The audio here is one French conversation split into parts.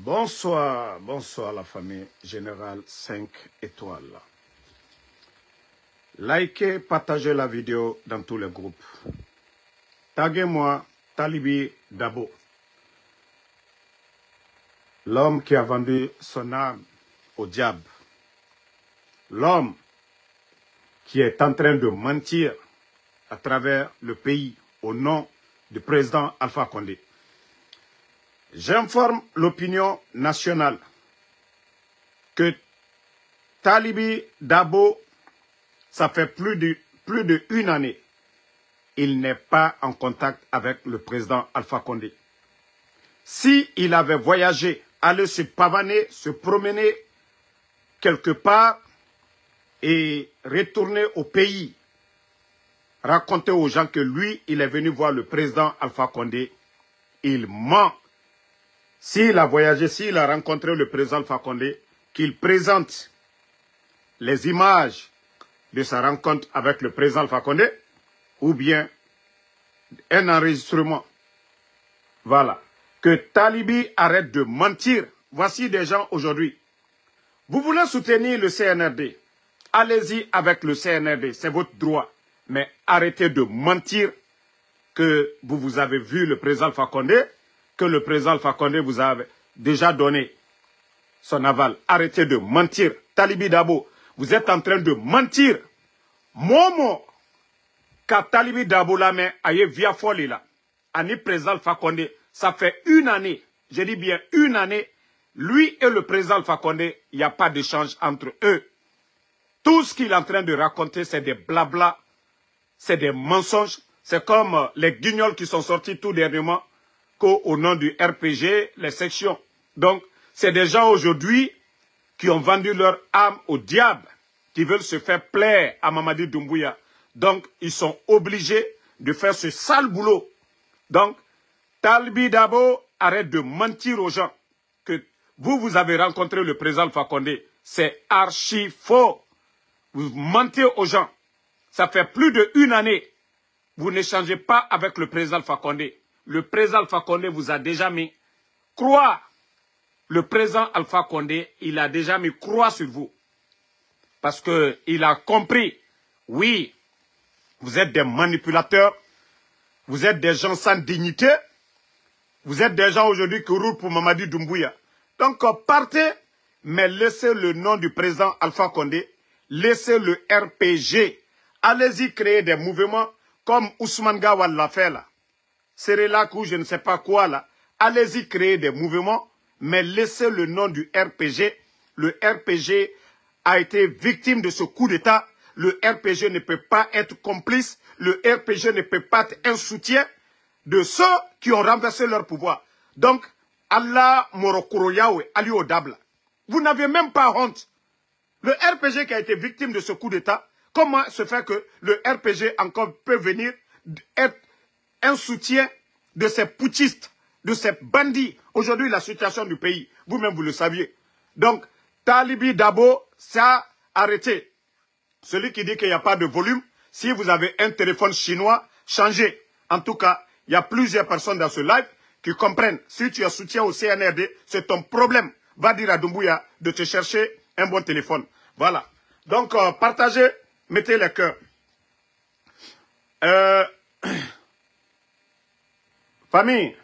Bonsoir, bonsoir la famille Générale 5 étoiles. Likez, partagez la vidéo dans tous les groupes. Taguez-moi Talibi Dabo, l'homme qui a vendu son âme au diable. L'homme qui est en train de mentir à travers le pays au nom du président Alpha Condé. J'informe l'opinion nationale que Talibi Dabo, ça fait plus d'une année, il n'est pas en contact avec le président Alpha Condé. S'il avait voyagé, allé se pavaner, se promener quelque part et retourner au pays, raconter aux gens que lui, il est venu voir le président Alpha Condé, il ment. S'il a voyagé, s'il a rencontré le président Alpha Condé, qu'il présente les images de sa rencontre avec le président Alpha Condé, ou bien un enregistrement. Voilà. Que Talibi arrête de mentir. Voici des gens aujourd'hui. Vous voulez soutenir le CNRD, allez-y avec le CNRD, c'est votre droit. Mais arrêtez de mentir que vous avez vu le président Alpha Condé, que le président Alpha Condé vous a déjà donné son aval. Arrêtez de mentir. Talibi Dabo, vous êtes en train de mentir. Momo, quand Talibi Dabo la main aye via folie là, ani président Alpha Condé, ça fait une année, je dis bien une année, lui et le président Alpha Condé, il n'y a pas d'échange entre eux. Tout ce qu'il est en train de raconter, c'est des blabla, c'est des mensonges. C'est comme les guignols qui sont sortis tout dernièrement au nom du RPG, les sections. Donc, c'est des gens aujourd'hui qui ont vendu leur âme au diable, qui veulent se faire plaire à Mamadi Doumbouya. Donc, ils sont obligés de faire ce sale boulot. Donc, Talibi Dabo arrête de mentir aux gens que vous avez rencontré le président Alpha Condé. C'est archi faux. Vous mentez aux gens. Ça fait plus d'une année. Vous n'échangez pas avec le président Alpha Condé. Le président Alpha Condé vous a déjà mis croix. Le président Alpha Condé, il a déjà mis croix sur vous. Parce qu'il a compris, oui, vous êtes des manipulateurs, vous êtes des gens sans dignité, vous êtes des gens aujourd'hui qui roulent pour Mamadi Doumbouya. Donc partez, mais laissez le nom du président Alpha Condé, laissez le RPG. Allez-y créer des mouvements comme Ousmane Gawal l'a fait là. Serelak ou je ne sais pas quoi là. Allez-y créer des mouvements, mais laissez le nom du RPG. Le RPG a été victime de ce coup d'État. Le RPG ne peut pas être complice. Le RPG ne peut pas être un soutien de ceux qui ont renversé leur pouvoir. Donc, Allah Morokoro Yahweh, Ali Odabla. Vous n'avez même pas honte. Le RPG qui a été victime de ce coup d'État, comment se fait que le RPG encore peut venir être un soutien de ces putschistes, de ces bandits. Aujourd'hui, la situation du pays, vous-même vous le saviez. Donc, Talibi Dabo, ça a arrêté. Celui qui dit qu'il n'y a pas de volume, si vous avez un téléphone chinois, changez. En tout cas, il y a plusieurs personnes dans ce live qui comprennent. Si tu as soutien au CNRD, c'est ton problème. Va dire à Doumbouya de te chercher un bon téléphone. Voilà. Donc, partagez, mettez les cœurs. Famille,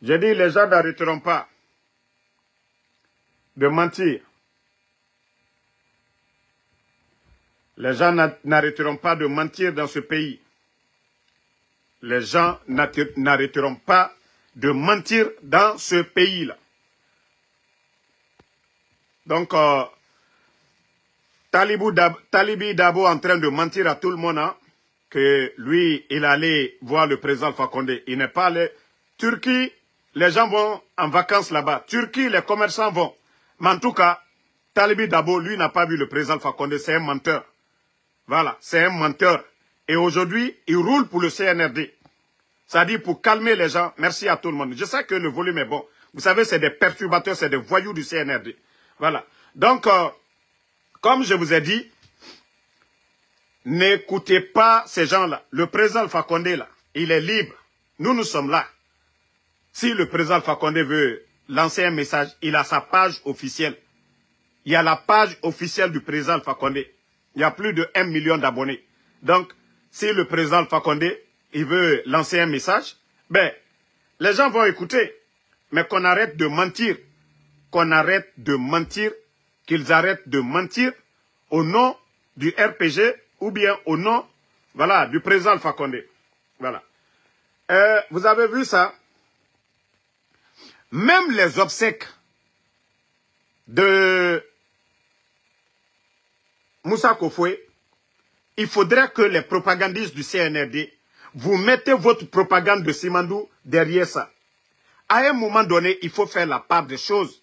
j'ai dit les gens n'arrêteront pas de mentir. Les gens n'arrêteront pas de mentir dans ce pays. Les gens n'arrêteront pas de mentir dans ce pays-là. Donc, Talibi Dabo en train de mentir à tout le monde, hein, que lui, il allait voir le président Alpha Condé. Il n'est pas allé. Turquie, les gens vont en vacances là-bas. Turquie, les commerçants vont. Mais en tout cas, Talibi Dabo, lui, n'a pas vu le président Alpha Condé. C'est un menteur. Voilà, c'est un menteur. Et aujourd'hui, il roule pour le CNRD. Ça dit pour calmer les gens. Merci à tout le monde. Je sais que le volume est bon. Vous savez, c'est des perturbateurs, c'est des voyous du CNRD. Voilà. Donc, comme je vous ai dit, n'écoutez pas ces gens-là. Le président Alpha Condé, là, il est libre. Nous sommes là. Si le président Alpha Condé veut lancer un message, il a sa page officielle. Il y a la page officielle du président Alpha Condé. Il y a plus de 1 million d'abonnés. Donc, si le président Alpha Condé, il veut lancer un message, ben, les gens vont écouter. Mais qu'on arrête de mentir. Qu'on arrête de mentir. Qu'ils arrêtent de mentir au nom du RPG ou bien au nom, voilà, du président Alpha Condé. Voilà. Vous avez vu ça? Même les obsèques de Moussa Kofoué, il faudrait que les propagandistes du CNRD, vous mettez votre propagande de Simandou derrière ça. À un moment donné, il faut faire la part des choses.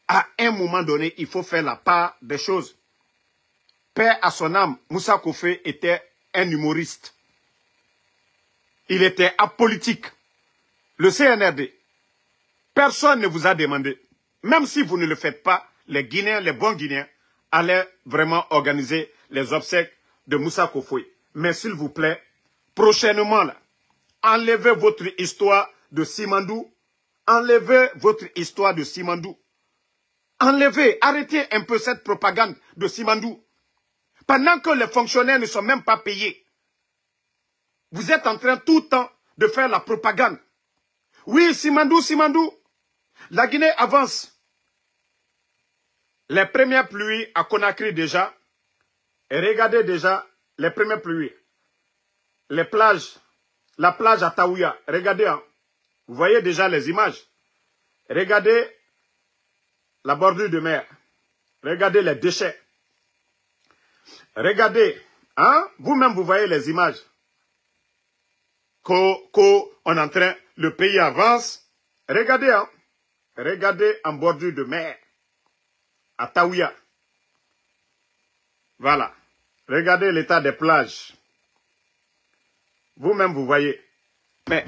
À un moment donné, il faut faire la part des choses. Père à son âme, Moussa Kofoué était un humoriste. Il était apolitique. Le CNRD, personne ne vous a demandé. Même si vous ne le faites pas, les Guinéens, les bons Guinéens, allaient vraiment organiser les obsèques de Moussa Kofoué. Mais s'il vous plaît, prochainement, là, enlevez votre histoire de Simandou. Enlevez votre histoire de Simandou. Enlevez, arrêtez un peu cette propagande de Simandou. Pendant que les fonctionnaires ne sont même pas payés. Vous êtes en train tout le temps de faire la propagande. Oui, Simandou, Simandou. La Guinée avance. Les premières pluies à Conakry déjà. Et regardez déjà les premières pluies. Les plages. La plage à Taouya. Regardez. Hein. Vous voyez déjà les images. Regardez la bordure de mer. Regardez les déchets. Regardez. Hein? Vous-même, vous voyez les images. On est en train, le pays avance. Regardez, hein. Regardez en bordure de mer. À Taouya. Voilà. Regardez l'état des plages. Vous-même, vous voyez. Mais,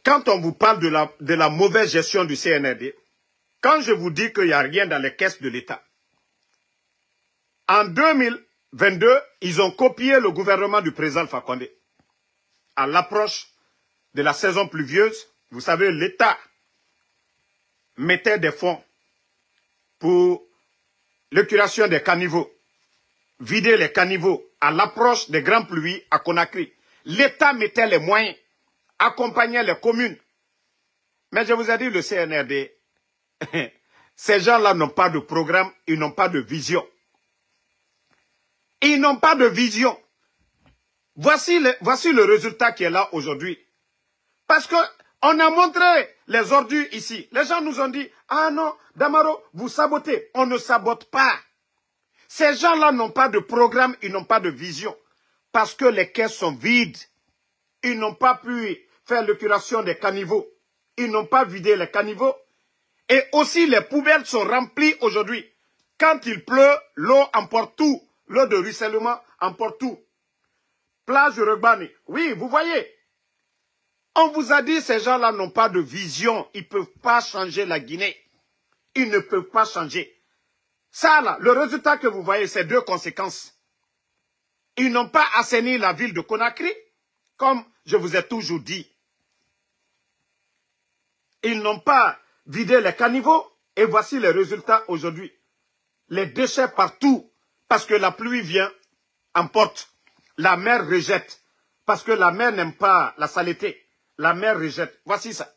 quand on vous parle de la mauvaise gestion du CNRD, quand je vous dis qu'il n'y a rien dans les caisses de l'État, en 2022, ils ont copié le gouvernement du président Alpha Condé. À l'approche de la saison pluvieuse, vous savez, l'État mettait des fonds pour l'écuration des caniveaux, vider les caniveaux à l'approche des grandes pluies à Conakry. L'État mettait les moyens, accompagnait les communes. Mais je vous ai dit, le CNRD, ces gens-là n'ont pas de programme, ils n'ont pas de vision. Ils n'ont pas de vision. Voici le résultat qui est là aujourd'hui. Parce qu'on a montré les ordures ici. Les gens nous ont dit, ah non, Damaro, vous sabotez. On ne sabote pas. Ces gens-là n'ont pas de programme, ils n'ont pas de vision. Parce que les caisses sont vides. Ils n'ont pas pu faire l'épuration des caniveaux. Ils n'ont pas vidé les caniveaux. Et aussi les poubelles sont remplies aujourd'hui. Quand il pleut, l'eau emporte tout. L'eau de ruissellement emporte tout. Plage de Regbani. Oui, vous voyez. On vous a dit, ces gens-là n'ont pas de vision. Ils ne peuvent pas changer la Guinée. Ils ne peuvent pas changer. Ça, là, le résultat que vous voyez, c'est deux conséquences. Ils n'ont pas assaini la ville de Conakry, comme je vous ai toujours dit. Ils n'ont pas vidé les caniveaux, et voici les résultats aujourd'hui. Les déchets partout, parce que la pluie vient, emporte. La mer rejette, parce que la mer n'aime pas la saleté. La mer rejette. Voici ça.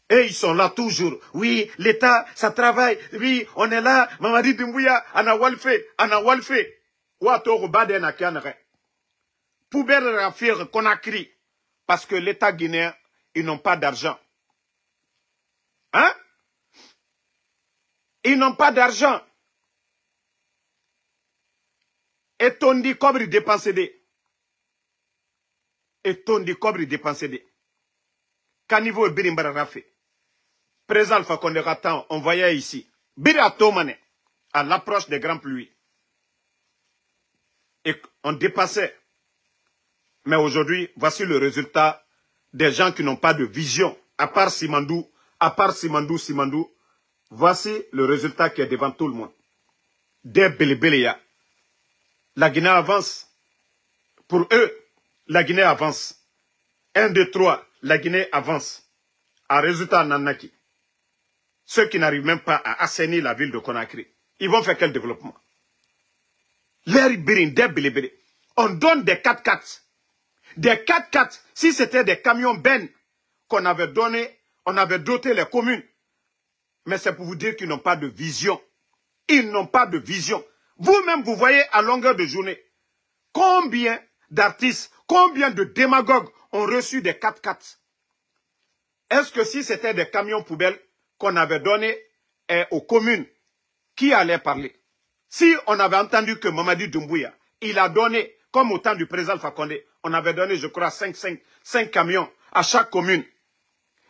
Et ils sont là toujours. Oui, l'État, ça travaille. Oui, on est là. Mamadi Doumbouya, ana walfe, ana walfe. Ouatoro bade na kianere. Poubelle rafir Conakry. Parce que l'État guinéen, ils n'ont pas d'argent. Hein? Ils n'ont pas d'argent. Et ton dit cobre dépensé de. Et ton dit cobre dépensé de. Caniveau et Birimbara Rafé. Président Alpha Condé Ratan, on voyait ici. Biratomane, à l'approche des grandes pluies. Et on dépassait. Mais aujourd'hui, voici le résultat des gens qui n'ont pas de vision. À part Simandou, Simandou. Voici le résultat qui est devant tout le monde. Des Belébéléa. La Guinée avance. Pour eux, la Guinée avance. 1, 2, 3. la Guinée avance à résultat Nanaki, ceux qui n'arrivent même pas à assainir la ville de Conakry, ils vont faire quel développement? On donne des 4x4. Des 4x4, si c'était des camions bennes qu'on avait donné, on avait doté les communes. Mais c'est pour vous dire qu'ils n'ont pas de vision. Ils n'ont pas de vision. Vous-même, vous voyez à longueur de journée combien d'artistes, combien de démagogues ont reçu des 4x4. Est-ce que si c'était des camions poubelles qu'on avait donnés aux communes, qui allait parler? Si on avait entendu que Mamadi Doumbouya, il a donné, comme au temps du président Alpha Condé, on avait donné, je crois, 5 camions à chaque commune.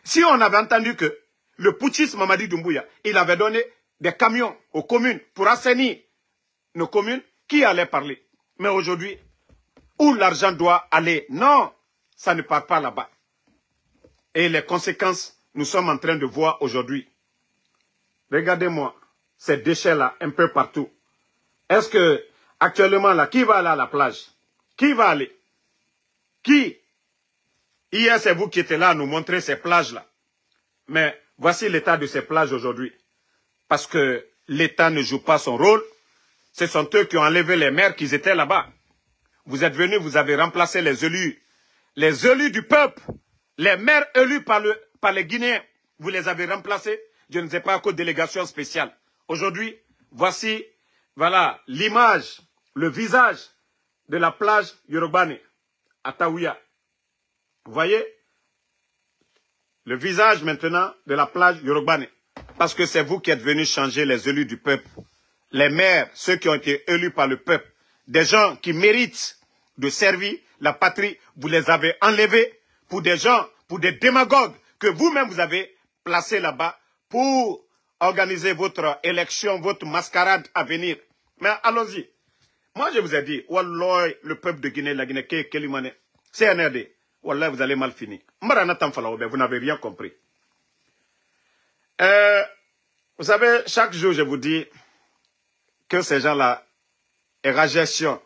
Si on avait entendu que le putschiste Mamadi Doumbouya, il avait donné des camions aux communes pour assainir nos communes, qui allait parler? Mais aujourd'hui, où l'argent doit aller? Non, ça ne part pas là-bas. Et les conséquences, nous sommes en train de voir aujourd'hui. Regardez-moi, ces déchets-là, un peu partout. Est-ce que, actuellement, là, qui va aller à la plage? Qui va aller? Qui? Hier, c'est vous qui étiez là à nous montrer ces plages-là. Mais voici l'état de ces plages aujourd'hui. Parce que l'État ne joue pas son rôle. Ce sont eux qui ont enlevé les maires qui étaient là-bas. Vous êtes venus, vous avez remplacé les élus du peuple, les maires élus par les Guinéens. Vous les avez remplacés, je ne sais pas à cause de délégation spéciale. Aujourd'hui, voici, voilà, l'image, le visage de la plage Yorobane, à Taouya. Vous voyez? Le visage maintenant de la plage Yorobane. Parce que c'est vous qui êtes venus changer les élus du peuple. Les maires, ceux qui ont été élus par le peuple. Des gens qui méritent de servir la patrie, vous les avez enlevés pour des gens, pour des démagogues que vous-même vous avez placés là-bas pour organiser votre élection, votre mascarade à venir. Mais allons-y. Moi, je vous ai dit, Wallah, le peuple de Guinée, la Guinée, Kélimane, CNRD, Wallah, vous allez mal finir. Vous n'avez rien compris. Vous savez, chaque jour, je vous dis que ces gens-là, la gestion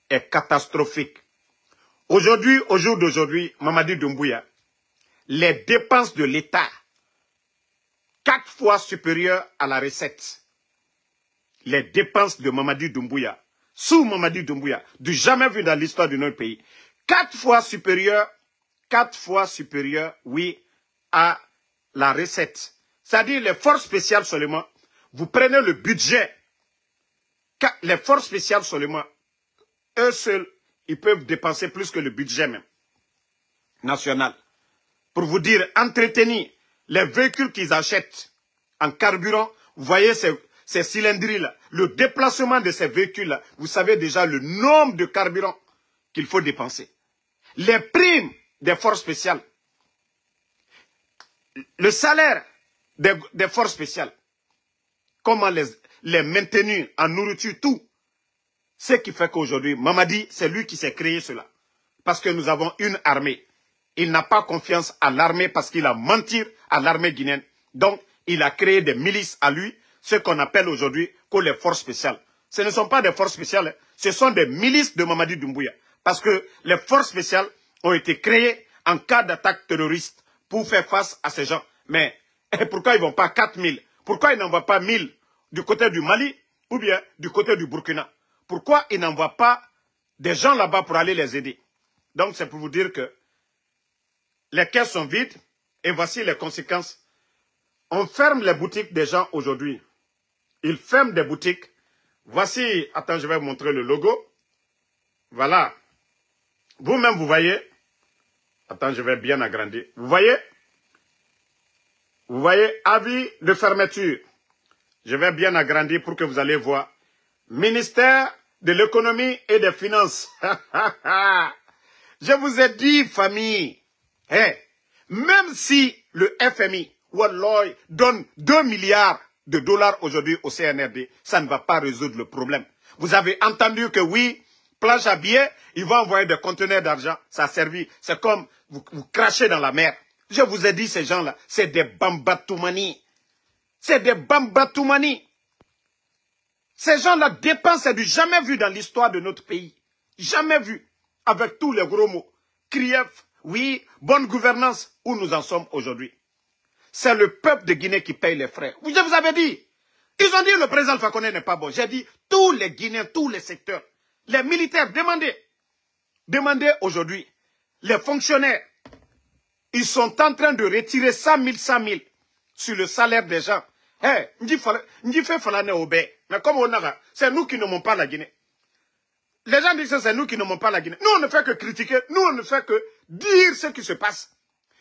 est catastrophique. Aujourd'hui, au jour d'aujourd'hui, Mamadi Doumbouya, les dépenses de l'État, 4 fois supérieures à la recette. Les dépenses de Mamadi Doumbouya, sous Mamadi Doumbouya, du jamais vu dans l'histoire de notre pays, 4 fois supérieures, oui, à la recette. C'est-à-dire les forces spéciales seulement, vous prenez le budget, les forces spéciales seulement, eux seuls, ils peuvent dépenser plus que le budget même national. Pour vous dire, entretenir les véhicules qu'ils achètent en carburant, vous voyez ces cylindries-là, le déplacement de ces véhicules-là, vous savez déjà le nombre de carburant qu'il faut dépenser. Les primes des forces spéciales, le salaire des forces spéciales, comment les maintenir en nourriture, tout. Ce qui fait qu'aujourd'hui, Mamadi, c'est lui qui s'est créé cela. Parce que nous avons une armée. Il n'a pas confiance à l'armée parce qu'il a menti à l'armée guinéenne. Donc, il a créé des milices à lui, ce qu'on appelle aujourd'hui les forces spéciales. Ce ne sont pas des forces spéciales, ce sont des milices de Mamadi Doumbouya. Parce que les forces spéciales ont été créées en cas d'attaque terroriste pour faire face à ces gens. Mais pourquoi ils ne vont pas 4000? Pourquoi ils n'envoient pas 1000 du côté du Mali ou bien du côté du Burkina? Pourquoi ils n'envoient pas des gens là-bas pour aller les aider? Donc c'est pour vous dire que les caisses sont vides et voici les conséquences. On ferme les boutiques des gens aujourd'hui. Ils ferment des boutiques. Voici, attends, je vais vous montrer le logo. Voilà. Vous-même, vous voyez. Attends, je vais bien agrandir. Vous voyez? Vous voyez, avis de fermeture. Je vais bien agrandir pour que vous allez voir. Ministère de l'économie et des finances. Je vous ai dit, famille, même si le FMI, Wallah, donne 2 milliards de dollars aujourd'hui au CNRD, ça ne va pas résoudre le problème. Vous avez entendu que oui, plage à billets, ils vont envoyer des conteneurs d'argent, ça a servi. C'est comme vous crachez dans la mer. Je vous ai dit, ces gens-là, c'est des bambatoumani. C'est des bambatoumani. Ces gens-là dépensent, c'est du jamais vu dans l'histoire de notre pays. Jamais vu. Avec tous les gros mots. Krief, oui, bonne gouvernance, où nous en sommes aujourd'hui. C'est le peuple de Guinée qui paye les frais. Je vous avais dit. Ils ont dit que le président Alpha Condé n'est pas bon. J'ai dit, tous les Guinéens, tous les secteurs, les militaires, demandez. Demandez aujourd'hui, les fonctionnaires, ils sont en train de retirer 100 000 sur le salaire des gens. Mais comme on a, c'est nous qui n'aimons pas la Guinée. Les gens disent que c'est nous qui n'aimons pas la Guinée. Nous, on ne fait que critiquer. Nous, on ne fait que dire ce qui se passe.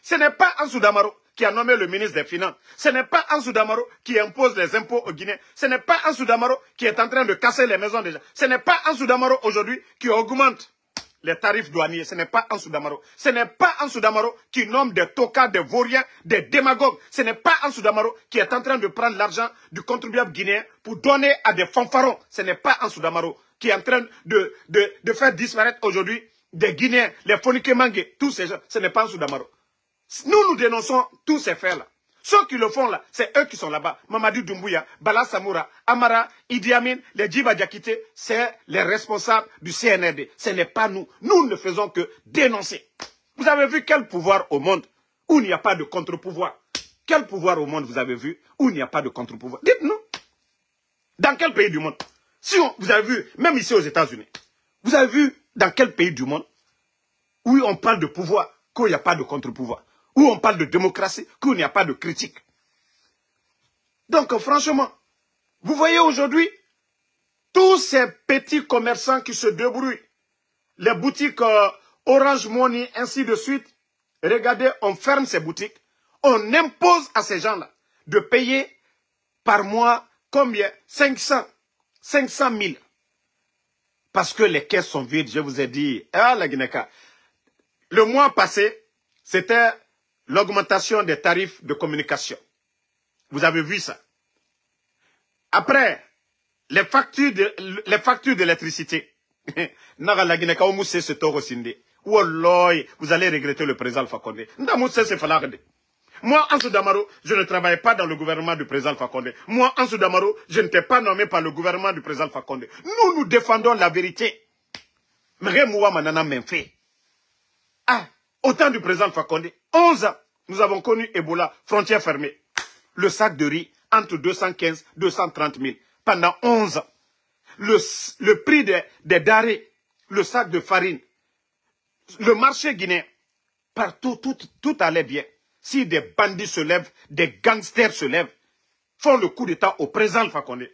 Ce n'est pas Ansou Damaro qui a nommé le ministre des Finances. Ce n'est pas Ansou Damaro qui impose les impôts aux Guinéens. Ce n'est pas Ansou Damaro qui est en train de casser les maisons des gens. Ce n'est pas Ansou Damaro aujourd'hui qui augmente les tarifs douaniers. Ce n'est pas Ansou Damaro. Ce n'est pas Ansou Damaro qui nomme des tocards, des vauriens, des démagogues. Ce n'est pas Ansou Damaro qui est en train de prendre l'argent du contribuable guinéen pour donner à des fanfarons. Ce n'est pas Ansou Damaro qui est en train de faire disparaître aujourd'hui des Guinéens, les Fonike Mangue, tous ces gens. Ce n'est pas Ansou Damaro. Nous dénonçons tous ces faits-là. Ceux qui le font là, c'est eux qui sont là-bas. Mamadou Doumbouya, Bala Samoura, Amara, Idi Amin, les Djiba Diakité, c'est les responsables du CNRD. Ce n'est pas nous. Nous ne faisons que dénoncer. Vous avez vu quel pouvoir au monde où il n'y a pas de contre-pouvoir? Quel pouvoir au monde vous avez vu où il n'y a pas de contre-pouvoir? Dites-nous. Dans quel pays du monde? Si vous avez vu, même ici aux États-Unis, vous avez vu dans quel pays du monde où on parle de pouvoir, qu'il n'y a pas de contre-pouvoir? Où on parle de démocratie, qu'il n'y a pas de critique. Donc franchement, vous voyez aujourd'hui, tous ces petits commerçants qui se débrouillent, les boutiques Orange Money, ainsi de suite, regardez, on ferme ces boutiques, on impose à ces gens-là de payer par mois combien? 500 000. Parce que les caisses sont vides, je vous ai dit, la Guinée-Ka. Le mois passé, c'était l'augmentation des tarifs de communication. Vous avez vu ça. Après, les factures d'électricité. Vous allez regretter le président Alpha Condé. Moi, Ansou Damaro, je ne travaille pas dans le gouvernement du président Alpha Condé. Moi, Ansou Damaro, je n'étais pas nommé par le gouvernement du président Alpha Condé. Nous défendons la vérité. Au temps du président Alpha Condé, 11 ans, nous avons connu Ebola, frontières fermées. Le sac de riz entre 215 et 230 000 pendant 11 ans. Le prix des denrées, le sac de farine, le marché guinéen, partout, tout allait bien. Si des bandits se lèvent, des gangsters se lèvent, font le coup d'État au président Alpha Condé,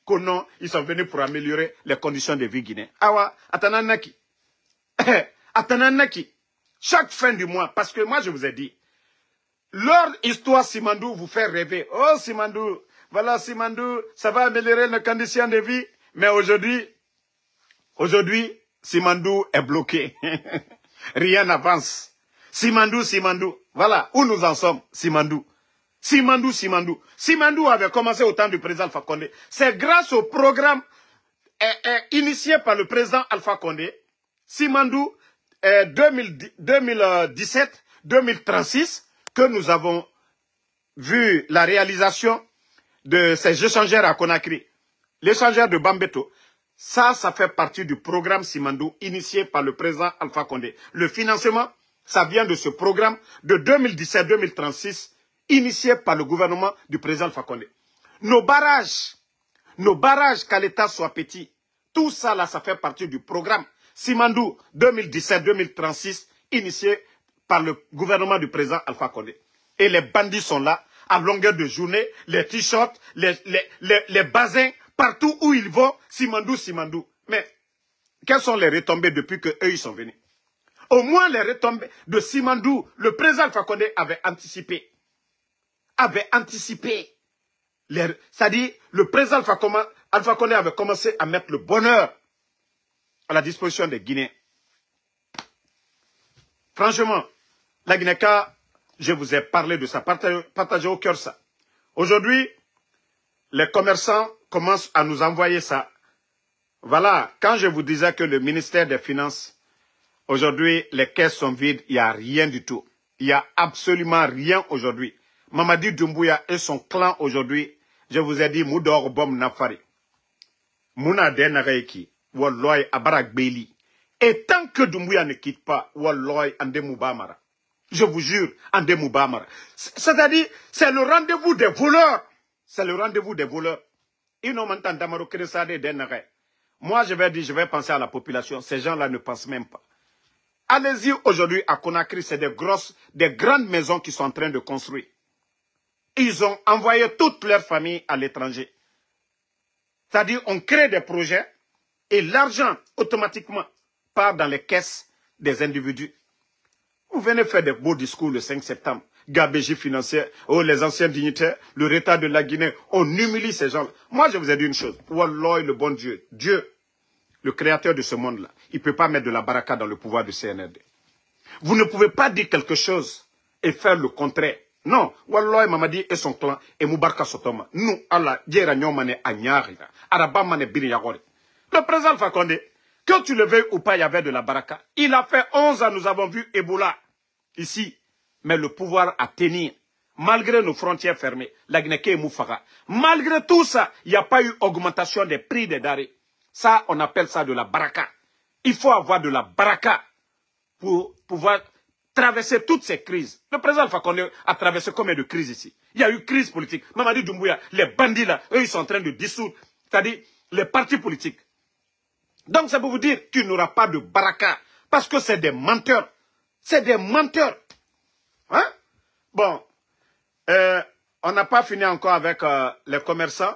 que non, ils sont venus pour améliorer les conditions de vie guinéennes. Awa, atananaki. Atananaki. Chaque fin du mois, parce que moi je vous ai dit, leur histoire Simandou vous fait rêver. Oh Simandou, voilà Simandou, ça va améliorer les conditions de vie. Mais aujourd'hui, Simandou est bloqué. Rien n'avance. Simandou, voilà où nous en sommes, Simandou. Simandou avait commencé au temps du président Alpha Condé. C'est grâce au programme initié par le président Alpha Condé, Simandou 2017-2036, que nous avons vu la réalisation de ces échangeurs à Conakry. L'échangeur de Bambeto, ça fait partie du programme Simandou initié par le président Alpha Condé. Le financement, ça vient de ce programme de 2017-2036 initié par le gouvernement du président Alpha Condé. Nos barrages, qu'à l'État soit petit, tout ça là, ça fait partie du programme Simandou 2017-2036 initié par le gouvernement du président Alpha Condé. Et les bandits sont là, à longueur de journée, les t-shirts, les bazins, partout où ils vont, Simandou. Mais quelles sont les retombées depuis qu'eux ils sont venus? Au moins les retombées de Simandou, le président Alpha Condé avait anticipé. C'est-à-dire, le président Alpha Condé avait commencé à mettre le bonheur à la disposition des Guinéens. Franchement, la Guinée-Ka, je vous ai parlé de ça, partagez au cœur ça. Aujourd'hui, les commerçants commencent à nous envoyer ça. Voilà, quand je vous disais que le ministère des Finances, aujourd'hui, les caisses sont vides, il n'y a rien du tout. Il n'y a absolument rien aujourd'hui. Mamadou Doumbouya et son clan aujourd'hui, je vous ai dit, Moudor Bom Nafari. Mouna Denareki, Walloy Abarak Beli. Et tant que Doumbouya ne quitte pas, Walloy, Ande Moubamara. Je vous jure, Ande Moubamara. C'est-à-dire, c'est le rendez-vous des voleurs. C'est le rendez-vous des voleurs. Moi, je vais dire, je vais penser à la population. Ces gens-là ne pensent même pas. Allez-y aujourd'hui à Conakry, c'est des grandes maisons qui sont en train de construire. Ils ont envoyé toute leur famille à l'étranger. C'est-à-dire, on crée des projets et l'argent, automatiquement, part dans les caisses des individus. Vous venez faire des beaux discours le 5 septembre. Gabégie financière, oh, les anciens dignitaires, le retard de la Guinée, on humilie ces gens-là. Moi, je vous ai dit une chose. Wallah, le bon Dieu, Dieu, le créateur de ce monde-là, il ne peut pas mettre de la baraka dans le pouvoir du CNRD. Vous ne pouvez pas dire quelque chose et faire le contraire. Non, Wallah, Mamadi et son clan, et Moubarka Sotoma. Nous, Allah, Djera Nyomane Anyari, Arabamane Biriyagori. Le président Alpha Condé, que tu le veuilles ou pas, il y avait de la baraka. Il a fait 11 ans, nous avons vu Ebola ici. Mais le pouvoir a tenu, malgré nos frontières fermées, la Guinée et Moufara. Malgré tout ça, il n'y a pas eu augmentation des prix des denrées. Ça, on appelle ça de la baraka. Il faut avoir de la baraka pour pouvoir traverser toutes ces crises. Le président Alpha Condé a traversé combien de crises ici? Il y a eu crise politique. Mamadi Doumbouya, les bandits là, eux, ils sont en train de dissoudre, c'est-à-dire les partis politiques. Donc, ça peut vous dire qu'il n'y aura pas de baraka. Parce que c'est des menteurs. C'est des menteurs. Hein? Bon, on n'a pas fini encore avec les commerçants.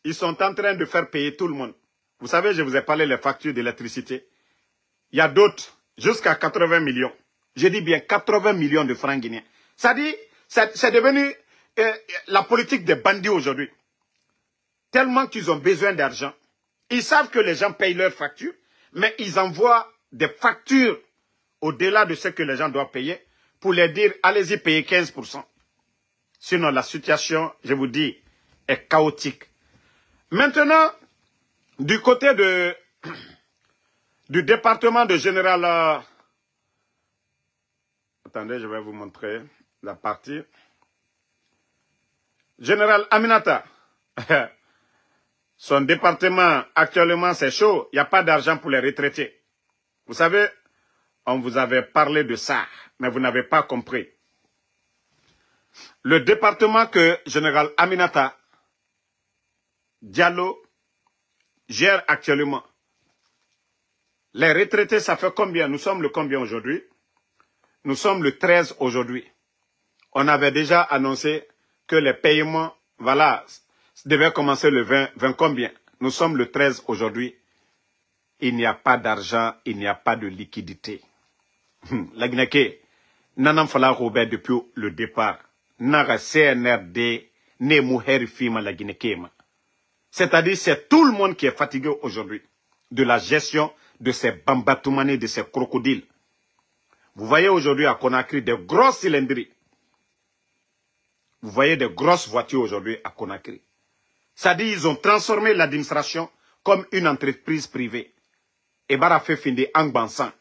Ils sont en train de faire payer tout le monde. Vous savez, je vous ai parlé des factures d'électricité. Il y a d'autres, jusqu'à 80 millions. Je dis bien 80 millions de francs guinéens. Ça dit, c'est devenu la politique des bandits aujourd'hui. Tellement qu'ils ont besoin d'argent. Ils savent que les gens payent leurs factures, mais ils envoient des factures au-delà de ce que les gens doivent payer pour les dire, allez-y, payez 15%. Sinon, la situation, je vous dis, est chaotique. Maintenant, du côté du département de général... attendez, je vais vous montrer la partie. Général Aminata. Son département, actuellement, c'est chaud. Il n'y a pas d'argent pour les retraités. Vous savez, on vous avait parlé de ça, mais vous n'avez pas compris. Le département que Général Aminata Diallo gère actuellement, les retraités, ça fait combien? Nous sommes le combien aujourd'hui? Nous sommes le 13 aujourd'hui. On avait déjà annoncé que les paiements, voilà, devaient commencer le 20 combien? Nous sommes le 13 aujourd'hui. Il n'y a pas d'argent, il n'y a pas de liquidité. La Guinée, Nanam Fala Robert depuis le départ. Nara CNRD, Nemu Herifima la Guinée. C'est-à-dire, c'est tout le monde qui est fatigué aujourd'hui de la gestion de ces bambatoumanes, de ces crocodiles. Vous voyez aujourd'hui à Conakry des grosses cylindries. Vous voyez des grosses voitures aujourd'hui à Conakry. C'est-à-dire, ils ont transformé l'administration comme une entreprise privée. Et Bara fait Finde Angbansan.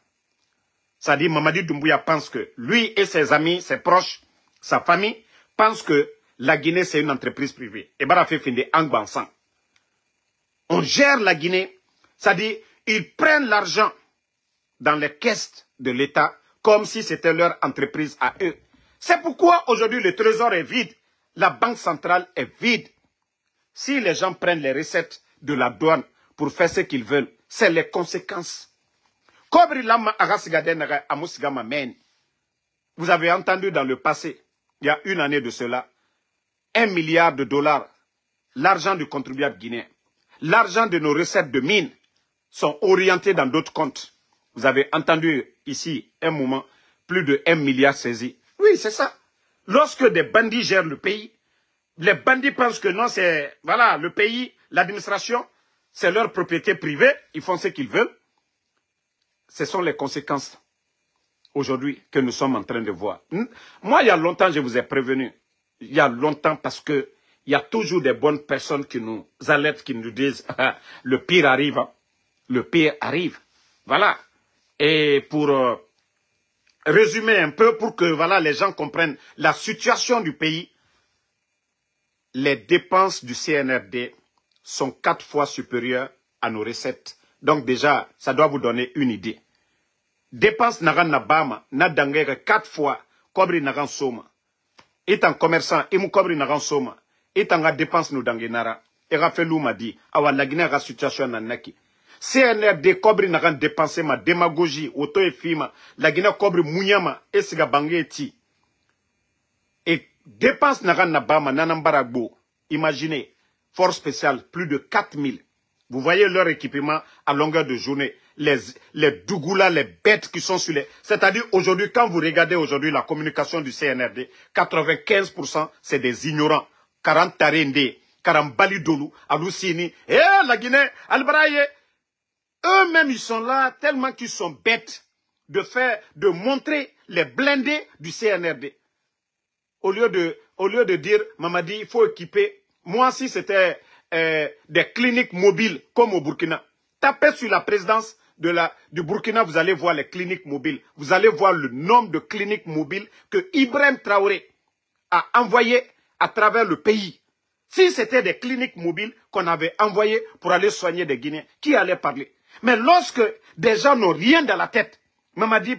C'est-à-dire, Mamadi Doumbouya pense que lui et ses amis, ses proches, sa famille, pensent que la Guinée, c'est une entreprise privée. Et Bara fait Finde Angbansan. On gère la Guinée, c'est-à-dire, ils prennent l'argent dans les caisses de l'État comme si c'était leur entreprise à eux. C'est pourquoi aujourd'hui le trésor est vide, la banque centrale est vide. Si les gens prennent les recettes de la douane pour faire ce qu'ils veulent, c'est les conséquences. Vous avez entendu dans le passé, il y a une année de cela, 1 milliard de dollars, l'argent du contribuable guinéen, l'argent de nos recettes de mines sont orientés dans d'autres comptes. Vous avez entendu ici, un moment, plus de 1 milliard saisi. Oui, c'est ça. Lorsque des bandits gèrent le pays, les bandits pensent que non, c'est, voilà, le pays, l'administration, c'est leur propriété privée, ils font ce qu'ils veulent. Ce sont les conséquences aujourd'hui que nous sommes en train de voir. Moi, il y a longtemps, je vous ai prévenu. Il y a longtemps parce que il y a toujours des bonnes personnes qui nous alertent, qui nous disent le pire arrive. Hein. Le pire arrive. Voilà. Et pour résumer un peu, pour que voilà, les gens comprennent la situation du pays, les dépenses du CNRD sont 4 fois supérieures à nos recettes Donc déjà, ça doit vous donner une idée. Dépense nagan na bama, na dangere 4 fois, kobri nagan soma. Étant commerçant, imu kobri nagan soma. Étant ga dépense nous dangenara. Ega felou m'a dit, awa la Guinée ga situation na naki. CNRD kobri nagan dépenser ma démagogie, auto et fima, la Guinée kobri mounyama, esiga bangé ti. Et dépense nagan na bama, nanambaragbo. Imaginez, force spéciale, plus de 4000. Vous voyez leur équipement à longueur de journée. Les dougoulas, les bêtes qui sont sur les... C'est-à-dire aujourd'hui, quand vous regardez aujourd'hui la communication du CNRD, 95% c'est des ignorants. 40 tarende, 40 balidolou, Aloussini, la Guinée, Albraye. Eux-mêmes, ils sont là tellement qu'ils sont bêtes de montrer les blindés du CNRD. Au lieu de dire, Mamadi, il faut équiper. Moi, si c'était des cliniques mobiles comme au Burkina, tapez sur la présidence du Burkina, vous allez voir les cliniques mobiles. Vous allez voir le nombre de cliniques mobiles que Ibrahim Traoré a envoyé à travers le pays. Si c'était des cliniques mobiles qu'on avait envoyées pour aller soigner des Guinéens, qui allait parler? Mais lorsque des gens n'ont rien dans la tête, Mamadi,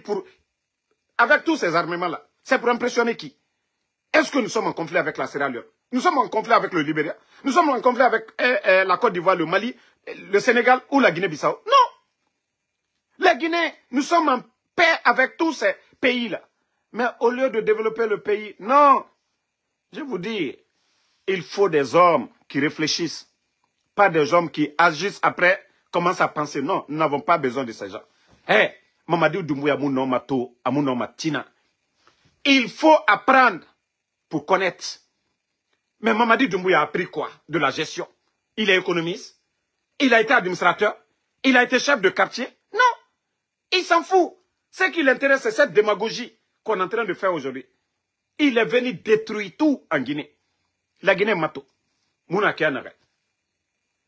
avec tous ces armements-là, c'est pour impressionner qui? Est-ce que nous sommes en conflit avec la Sierra Leone? Nous sommes en conflit avec le Libéria? Nous sommes en conflit avec la Côte d'Ivoire, le Mali, le Sénégal ou la Guinée-Bissau? Non! Les Guinéens, nous sommes en paix avec tous ces pays-là. Mais au lieu de développer le pays, non! Je vous dis, il faut des hommes qui réfléchissent, pas des hommes qui agissent après, commencent à penser. Non, nous n'avons pas besoin de ces gens. Hé, Mamadou Doumbouya, Tina. Il faut apprendre pour connaître. Mais Mamadi Doumbouya a appris quoi? De la gestion. Il est économiste. Il a été administrateur. Il a été chef de quartier. Non. Il s'en fout. Ce qui l'intéresse, c'est cette démagogie qu'on est en train de faire aujourd'hui. Il est venu détruire tout en Guinée. La Guinée mato.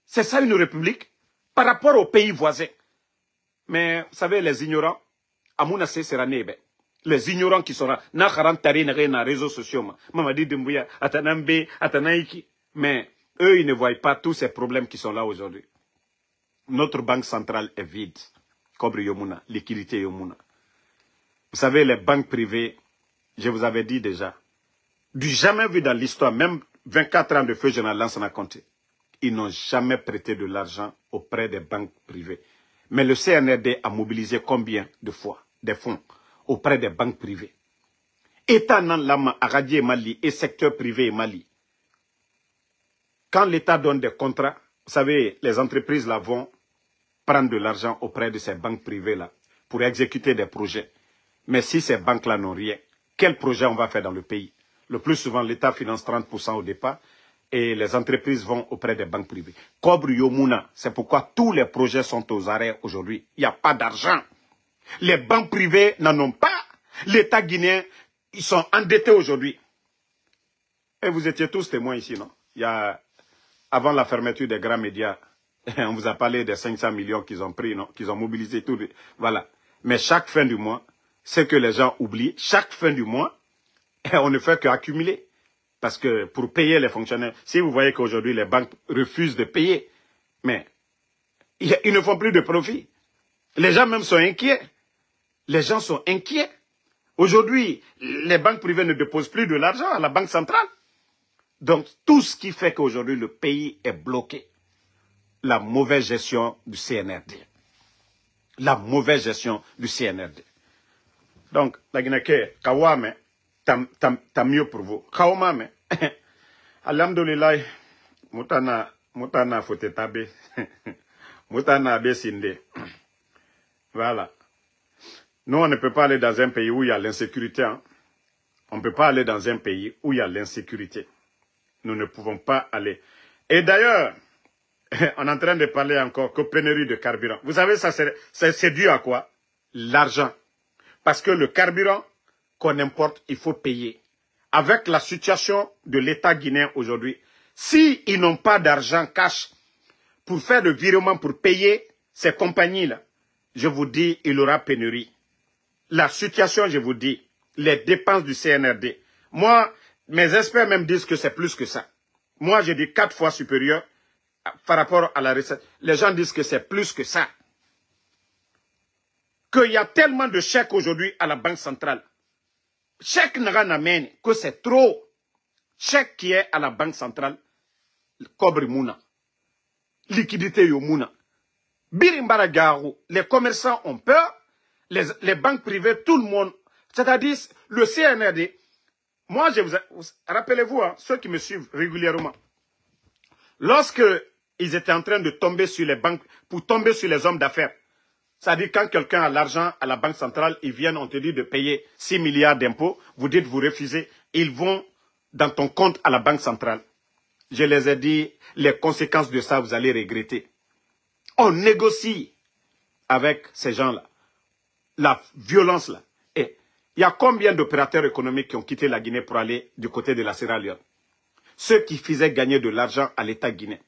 C'est ça une république par rapport aux pays voisins. Mais vous savez, les ignorants, Amouna sera nebe. Les ignorants qui sont là, na tari na réseaux sociaux, Mamadi Doumbouya, Atanambe, Atanaiki. Mais eux, ils ne voient pas tous ces problèmes qui sont là aujourd'hui. Notre banque centrale est vide. Kobre Yomuna, liquidité Yomuna. Vous savez, les banques privées, je vous avais dit déjà, du jamais vu dans l'histoire, même 24 ans de feu général Lansana Conté, ils n'ont jamais prêté de l'argent auprès des banques privées. Mais le CNRD a mobilisé combien de fois des fonds auprès des banques privées? État nan lama Agadie Mali et secteur privé Mali. Quand l'État donne des contrats, vous savez, les entreprises là vont prendre de l'argent auprès de ces banques privées là pour exécuter des projets. Mais si ces banques là n'ont rien, quel projet on va faire dans le pays? Le plus souvent, l'État finance 30% au départ et les entreprises vont auprès des banques privées. Kobre Yomuna, c'est pourquoi tous les projets sont aux arrêts aujourd'hui. Il n'y a pas d'argent. Les banques privées n'en ont pas. L'État guinéen, ils sont endettés aujourd'hui. Et vous étiez tous témoins ici, non? Il y a, avant la fermeture des grands médias, on vous a parlé des 500 millions qu'ils ont pris, non? Qu'ils ont mobilisé tout. Voilà. Mais chaque fin du mois, ce que les gens oublient, chaque fin du mois, on ne fait qu'accumuler. Parce que pour payer les fonctionnaires, si vous voyez qu'aujourd'hui les banques refusent de payer, mais ils ne font plus de profit. Les gens même sont inquiets. Les gens sont inquiets. Aujourd'hui, les banques privées ne déposent plus de l'argent à la banque centrale. Donc, tout ce qui fait qu'aujourd'hui le pays est bloqué. La mauvaise gestion du CNRD. La mauvaise gestion du CNRD. Donc, la Guinée, Kawame, t'as mieux pour vous. Kawame, alhamdoulilah, Moutana fote tabe. Moutana abe sinde. Voilà. Nous, on ne peut pas aller dans un pays où il y a l'insécurité. Hein. On ne peut pas aller dans un pays où il y a l'insécurité. Nous ne pouvons pas aller. Et d'ailleurs, on est en train de parler encore que pénurie de carburant. Vous savez, ça c'est dû à quoi? L'argent. Parce que le carburant qu'on importe, il faut payer. Avec la situation de l'État guinéen aujourd'hui, s'ils n'ont pas d'argent cash pour faire le virement pour payer ces compagnies-là, je vous dis, il y aura pénurie. La situation, je vous dis, les dépenses du CNRD. Moi, mes experts même disent que c'est plus que ça. Moi, je dis 4 fois supérieur par rapport à la recette. Les gens disent que c'est plus que ça. qu'il y a tellement de chèques aujourd'hui à la Banque centrale. Chèque n'amène que c'est trop. Chèque qui est à la Banque centrale, Kobri Mouna. Liquidité Yomouna. Birimbara Garou, les commerçants ont peur, les banques privées, tout le monde. C'est-à-dire, le CNRD, moi, rappelez-vous, hein, ceux qui me suivent régulièrement, lorsque ils étaient en train de tomber sur les banques, pour tomber sur les hommes d'affaires, c'est-à-dire quand quelqu'un a l'argent à la Banque centrale, ils viennent, on te dit de payer 6 milliards d'impôts, vous dites, vous refusez, ils vont dans ton compte à la Banque centrale. Je les ai dit, les conséquences de ça, vous allez regretter. On négocie avec ces gens-là, la violence là. Et il y a combien d'opérateurs économiques qui ont quitté la Guinée pour aller du côté de la Sierra Leone? Ceux qui faisaient gagner de l'argent à l'État guinéen,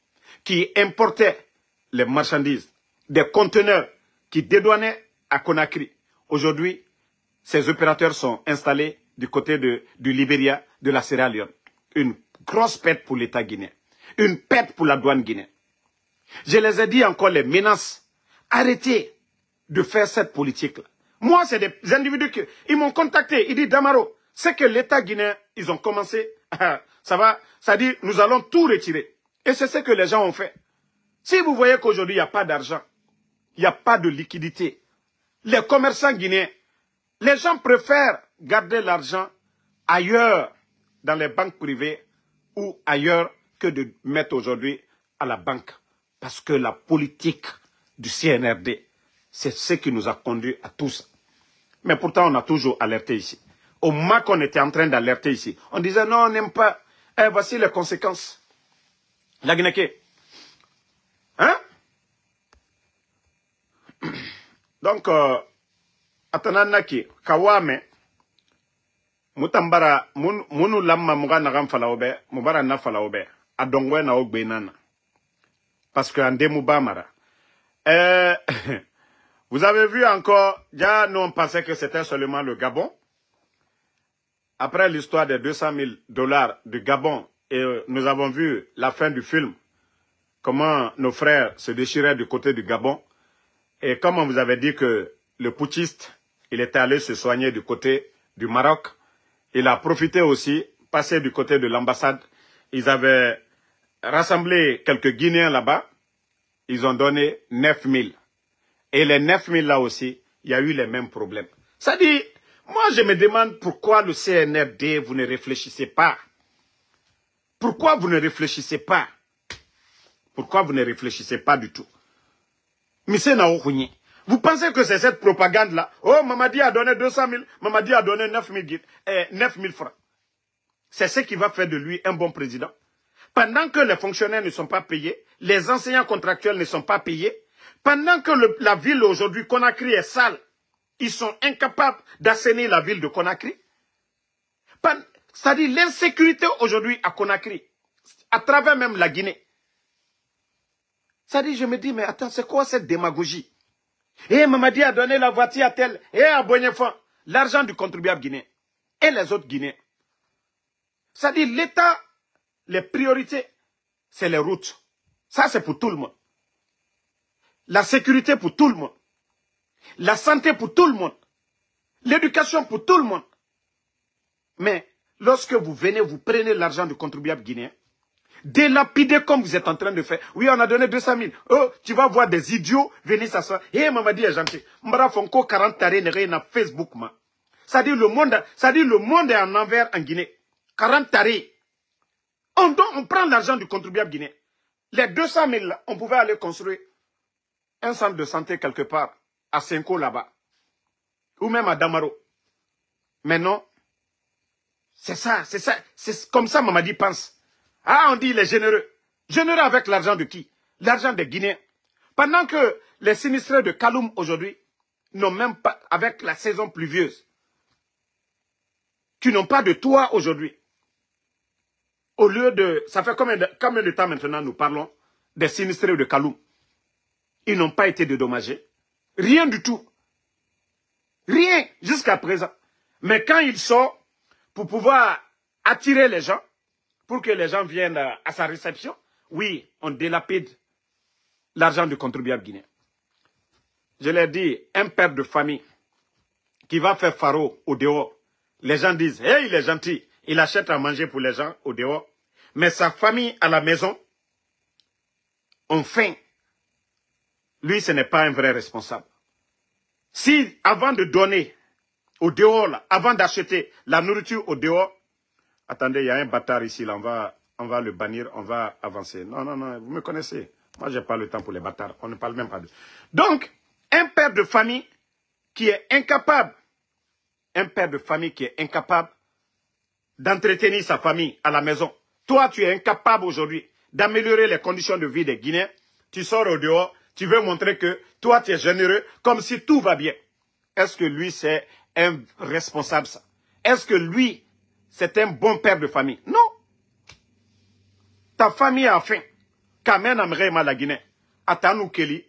qui importaient les marchandises, des conteneurs qui dédouanaient à Conakry. Aujourd'hui, ces opérateurs sont installés du côté du Libéria, de la Sierra Leone. Une grosse perte pour l'État guinéen. Une perte pour la douane guinéenne. Je les ai dit encore les menaces. Arrêtez de faire cette politique-là. Moi, c'est des individus qui ils m'ont contacté. Ils disent, Damaro, c'est que l'État guinéen, ils ont commencé, ça dit, nous allons tout retirer. Et c'est ce que les gens ont fait. Si vous voyez qu'aujourd'hui, il n'y a pas d'argent, il n'y a pas de liquidité, les commerçants guinéens, les gens préfèrent garder l'argent ailleurs, dans les banques privées ou ailleurs, que de mettre aujourd'hui à la banque. Parce que la politique du CNRD, c'est ce qui nous a conduit à tout ça. Mais pourtant, on a toujours alerté ici. Au moment qu'on était en train d'alerter ici, on disait non, on n'aime pas. Eh, voici les conséquences. La Guinée. Hein? Donc, Atananaki, Kawame, Mutambara, Munu Lamma Muga Nagam Falaobe, Mubara na Falaobe, Adongwe na Ogbenana. Parce qu'en Demoubamara. Vous avez vu encore, déjà nous on pensait que c'était seulement le Gabon. Après l'histoire des 200 000 $ du Gabon, et nous avons vu la fin du film, comment nos frères se déchiraient du côté du Gabon. Et comme on vous avait dit que le putschiste, il était allé se soigner du côté du Maroc, il a profité aussi, passé du côté de l'ambassade. Ils avaient rassemblé quelques Guinéens là-bas. Ils ont donné 9 000. Et les 9 000 là aussi, il y a eu les mêmes problèmes. Ça dit, moi je me demande pourquoi le CNRD, vous ne réfléchissez pas. Pourquoi vous ne réfléchissez pas? Pourquoi vous ne réfléchissez pas du tout? Vous pensez que c'est cette propagande-là? Oh, Mamadi a donné 200 000, Mamadi a donné 9 000 francs. C'est ce qui va faire de lui un bon président. Pendant que les fonctionnaires ne sont pas payés, les enseignants contractuels ne sont pas payés, pendant que la ville aujourd'hui, Conakry, est sale, ils sont incapables d'assainir la ville de Conakry. C'est-à-dire l'insécurité aujourd'hui à Conakry, à travers même la Guinée. C'est-à-dire, je me dis, mais attends, c'est quoi cette démagogie? Et Mamadi a donné la voiture à tel, et à Boignefa, l'argent du contribuable guinéen, et les autres Guinéens. C'est-à-dire, l'État, les priorités, c'est les routes. Ça, c'est pour tout le monde. La sécurité pour tout le monde. La santé pour tout le monde. L'éducation pour tout le monde. Mais, lorsque vous venez, vous prenez l'argent du contribuable guinéen, délapider comme vous êtes en train de faire. Oui, on a donné 200 000. Oh, tu vas voir des idiots venir s'asseoir. Eh, Mamadi est gentil. Mbara Fonko 40 tarés na Facebook, ma. Ça dit le monde est en envers en Guinée. 40 tarés. On prend l'argent du contribuable guinéen. Les 200 000 là, on pouvait aller construire un centre de santé quelque part, à Senko là-bas. Ou même à Damaro. Mais non. C'est ça. C'est comme ça Mamadi pense. Ah, on dit il est généreux. Généreux avec l'argent de qui? L'argent des Guinéens. Pendant que les sinistrés de Kaloum aujourd'hui n'ont même pas, avec la saison pluvieuse, qui n'ont pas de toit aujourd'hui. Au lieu de... Ça fait combien de temps maintenant nous parlons des sinistrés de Kaloum? Ils n'ont pas été dédommagés. Rien du tout. Rien jusqu'à présent. Mais quand il sort, pour pouvoir attirer les gens, pour que les gens viennent à sa réception, oui, on délapide l'argent du contribuable guinéen. je l'ai dit, un père de famille qui va faire faro au dehors, les gens disent, hey, il est gentil, il achète à manger pour les gens au dehors, mais sa famille à la maison ont faim. Lui, ce n'est pas un vrai responsable. Si, avant de donner au dehors, là, avant d'acheter la nourriture au dehors, attendez, il y a un bâtard ici, là, on va le bannir, on va avancer. Non, non, non, vous me connaissez. Moi, je n'ai pas le temps pour les bâtards. On ne parle même pas de... Donc, un père de famille qui est incapable, d'entretenir sa famille à la maison. Toi, tu es incapable aujourd'hui d'améliorer les conditions de vie des Guinéens. Tu sors au dehors, tu veux montrer que toi, tu es généreux, comme si tout va bien. Est-ce que lui, c'est un responsable, ça? Est-ce que lui, c'est un bon père de famille? Non. Ta famille a faim. Kamen amrema la Guinée. Atanou Keli,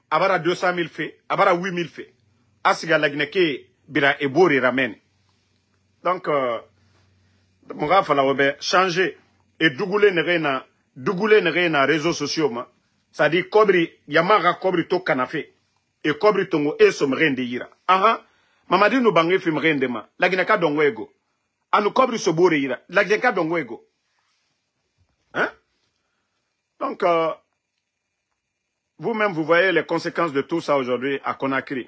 abara 200 000 faits, abara 8 000 faits. Asiga la Guinée qui bira ebori ramène. Donc, mon gars, il changer. Et dougouler ne réseaux sociaux. C'est-à-dire, kobri, yamara kobri to kanafé. Et kobri tongo e somren de ira. Aha, mamadi nou bangé film rendement. La Guinée ka dongwego. Anu kobri sobore ira. La Guinée ka dongwego. Hein? Donc, vous-même, vous voyez les conséquences de tout ça aujourd'hui à Conakry.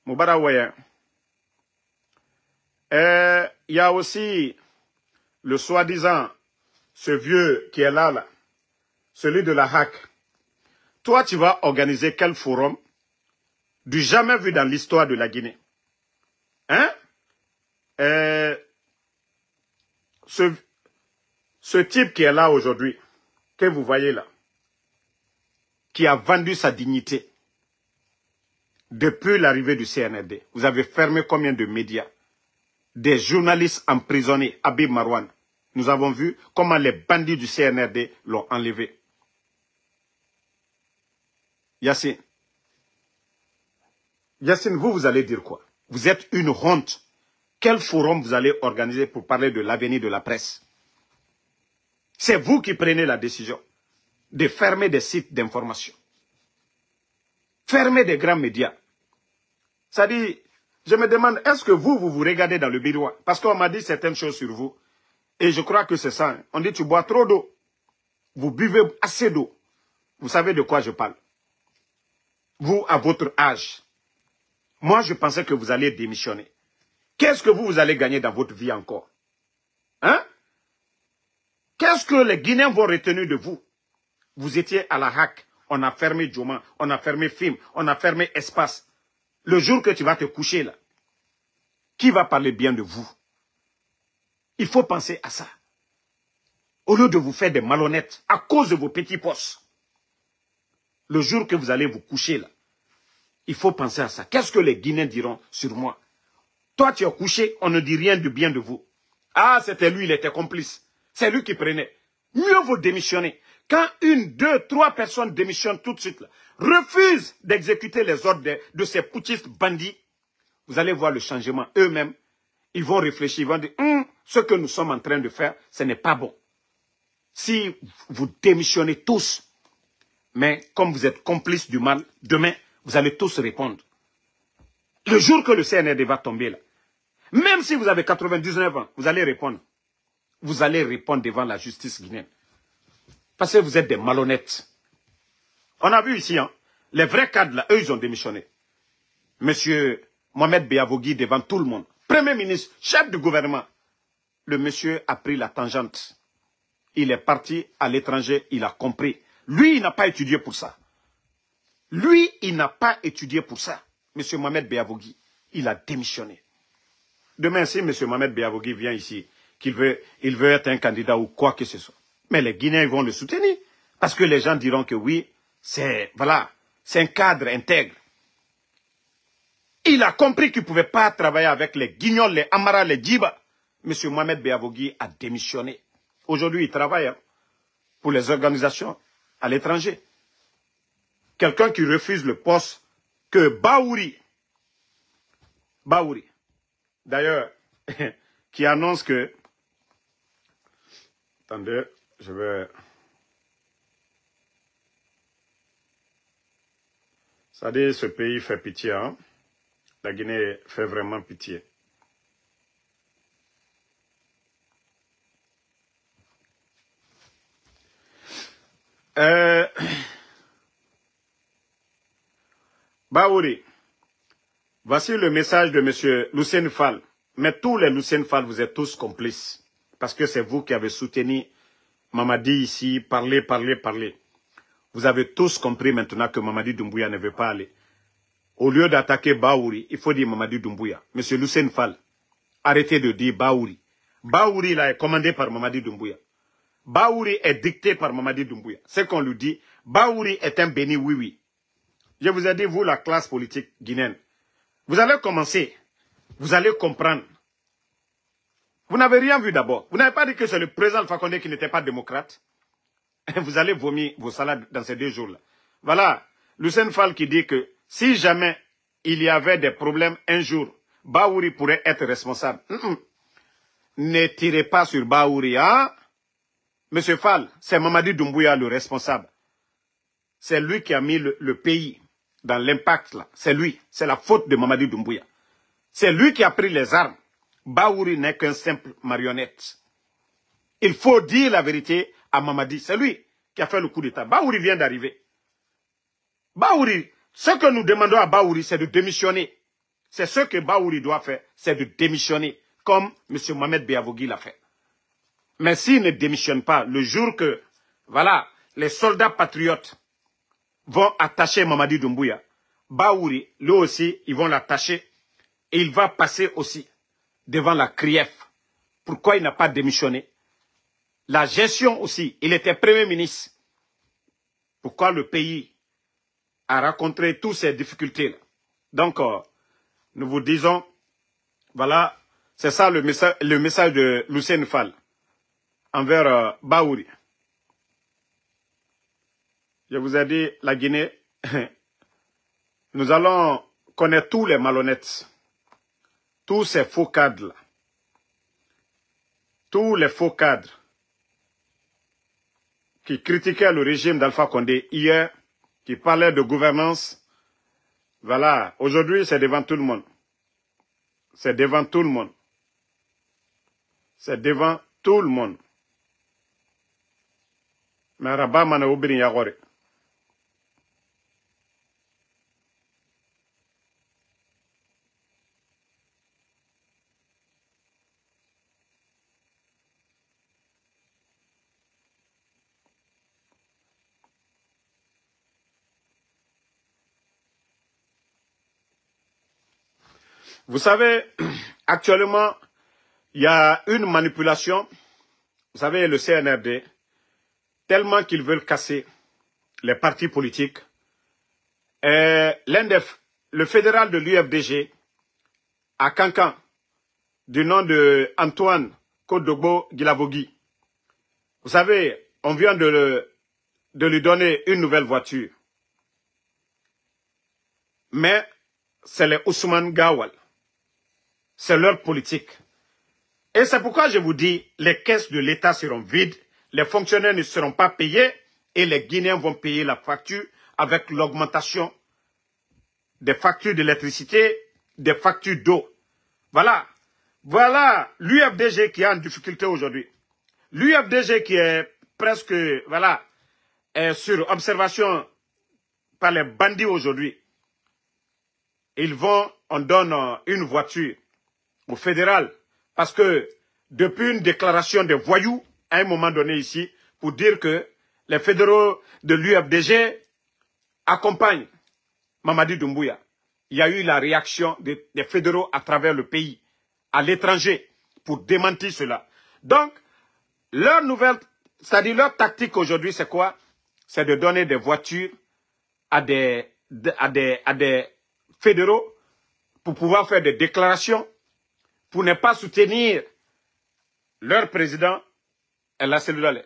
Moubara Ouaya. Il y a aussi le soi-disant, ce vieux qui est là, celui de la HAC. Toi, tu vas organiser quel forum du jamais vu dans l'histoire de la Guinée? Hein? Ce type qui est là aujourd'hui, que vous voyez là, qui a vendu sa dignité depuis l'arrivée du CNRD. Vous avez fermé combien de médias? Des journalistes emprisonnés, Habib Marwan. Nous avons vu comment les bandits du CNRD l'ont enlevé. Yassine, vous allez dire quoi? Vous êtes une honte. Quel forum vous allez organiser pour parler de l'avenir de la presse? C'est vous qui prenez la décision de fermer des sites d'information. Fermer des grands médias. Ça dit, je me demande, est-ce que vous vous regardez dans le miroir? Parce qu'on m'a dit certaines choses sur vous. Et je crois que c'est ça. On dit, tu bois trop d'eau. Vous buvez assez d'eau. Vous savez de quoi je parle. Vous, à votre âge. Moi, je pensais que vous allez démissionner. Qu'est-ce que vous allez gagner dans votre vie encore? Hein? Qu'est-ce que les Guinéens vont retenir de vous? Vous étiez à la HAC. On a fermé Djoma. On a fermé Film. On a fermé Espace. Le jour que tu vas te coucher là, qui va parler bien de vous? Il faut penser à ça. Au lieu de vous faire des malhonnêtes à cause de vos petits postes. Le jour que vous allez vous coucher là, il faut penser à ça. Qu'est-ce que les Guinéens diront sur moi? Toi, tu es couché, on ne dit rien de bien de vous. Ah, c'était lui, il était complice. C'est lui qui prenait. Mieux vaut démissionner. Quand 1, 2, 3 personnes démissionnent tout de suite, là, refusent d'exécuter les ordres de ces putschistes bandits, vous allez voir le changement eux-mêmes. Ils vont réfléchir, ils vont dire, ce que nous sommes en train de faire, ce n'est pas bon. Si vous démissionnez tous, mais comme vous êtes complices du mal, demain, vous allez tous répondre. Le jour que le CNRD va tomber là, même si vous avez 99 ans, vous allez répondre. Vous allez répondre devant la justice guinéenne. Parce que vous êtes des malhonnêtes. On a vu ici, hein, les vrais cadres là, eux, ils ont démissionné. Monsieur Mohamed Beavogui devant tout le monde. Premier ministre, chef du gouvernement. Le monsieur a pris la tangente. Il est parti à l'étranger, il a compris. Lui, il n'a pas étudié pour ça. Lui, il n'a pas étudié pour ça. Monsieur Mohamed Beavogui, il a démissionné. Demain, si monsieur Mohamed Beavogui vient ici, il veut être un candidat ou quoi que ce soit. Mais les Guinéens vont le soutenir. Parce que les gens diront que oui, c'est un cadre intègre. Il a compris qu'il ne pouvait pas travailler avec les Guignols, les Amara, les Djiba. Monsieur Mohamed Beavogui a démissionné. Aujourd'hui, il travaille pour les organisations à l'étranger. Quelqu'un qui refuse le poste que Baouri, d'ailleurs, qui annonce que... Attendez, je vais... Ça dit, ce pays fait pitié, hein? La Guinée fait vraiment pitié. Baouri, voici le message de M. Lucien Fall. Mais tous les Lucien Fall, vous êtes tous complices. Parce que c'est vous qui avez soutenu Mamadi ici, parler. Vous avez tous compris maintenant que Mamadi Doumbouya ne veut pas aller. Au lieu d'attaquer Baouri, il faut dire Mamadi Doumbouya. Monsieur Lucien Fall, arrêtez de dire Baouri. Baouri là est commandé par Mamadi Doumbouya. Baouri est dicté par Mamadi Doumbouya. C'est qu'on lui dit, Baouri est un béni oui. Je vous ai dit, vous, la classe politique guinéenne, vous allez commencer, vous allez comprendre. Vous n'avez rien vu d'abord. Vous n'avez pas dit que c'est le président Alpha Condé qui n'était pas démocrate. Vous allez vomir vos salades dans ces 2 jours-là. Voilà, Lucien Fall qui dit que si jamais il y avait des problèmes un jour, Baouri pourrait être responsable. Ne tirez pas sur Baouri, hein? Monsieur Fall, c'est Mamadi Doumbouya le responsable. C'est lui qui a mis le pays dans l'impact là. C'est lui. C'est la faute de Mamadi Doumbouya. C'est lui qui a pris les armes. Baouri n'est qu'un simple marionnette. Il faut dire la vérité à Mamadi. C'est lui qui a fait le coup d'État. Baouri vient d'arriver. Baouri, ce que nous demandons à Baouri, c'est de démissionner. C'est ce que Baouri doit faire, c'est de démissionner, comme M. Mohamed Beavogui l'a fait. Mais s'il ne démissionne pas, le jour que, voilà, les soldats patriotes vont attacher Mamadi Doumbouya, Baouri, lui aussi, ils vont l'attacher et il va passer aussi devant la CRIEF. Pourquoi il n'a pas démissionné? La gestion aussi, il était Premier ministre. Pourquoi le pays a rencontré toutes ces difficultés-là? Donc, nous vous disons, voilà, c'est ça le message de Lucien Fall envers Baouri. Je vous ai dit, la Guinée, nous allons connaître tous les malhonnêtes, tous ces faux cadres-là, tous les faux cadres qui critiquaient le régime d'Alpha Condé hier, qui parlaient de gouvernance. Voilà, aujourd'hui c'est devant tout le monde. C'est devant tout le monde. C'est devant tout le monde. Mais Rabat mana obiri yagore. Vous savez, actuellement, il y a une manipulation. Vous savez, le CNRD, tellement qu'ils veulent casser les partis politiques. Le fédéral de l'UFDG, à Cancan, du nom de Antoine Kodogbo Gilavogui. Vous savez, on vient de lui donner une nouvelle voiture. Mais c'est les Ousmane Gawal. C'est leur politique. Et c'est pourquoi je vous dis, les caisses de l'État seront vides, les fonctionnaires ne seront pas payés et les Guinéens vont payer la facture avec l'augmentation des factures d'électricité, des factures d'eau. Voilà. Voilà l'UFDG qui est en difficulté aujourd'hui. L'UFDG qui est presque, voilà, est sur observation par les bandits aujourd'hui. On donne une voiture au fédéral, parce que depuis une déclaration des voyous, à un moment donné ici, pour dire que les fédéraux de l'UFDG accompagnent Mamadi Doumbouya, il y a eu la réaction des fédéraux à travers le pays, à l'étranger, pour démentir cela. Donc, leur nouvelle, c'est-à-dire leur tactique aujourd'hui, c'est quoi? C'est de donner des voitures à des fédéraux pour pouvoir faire des déclarations, pour ne pas soutenir leur président, la cellule.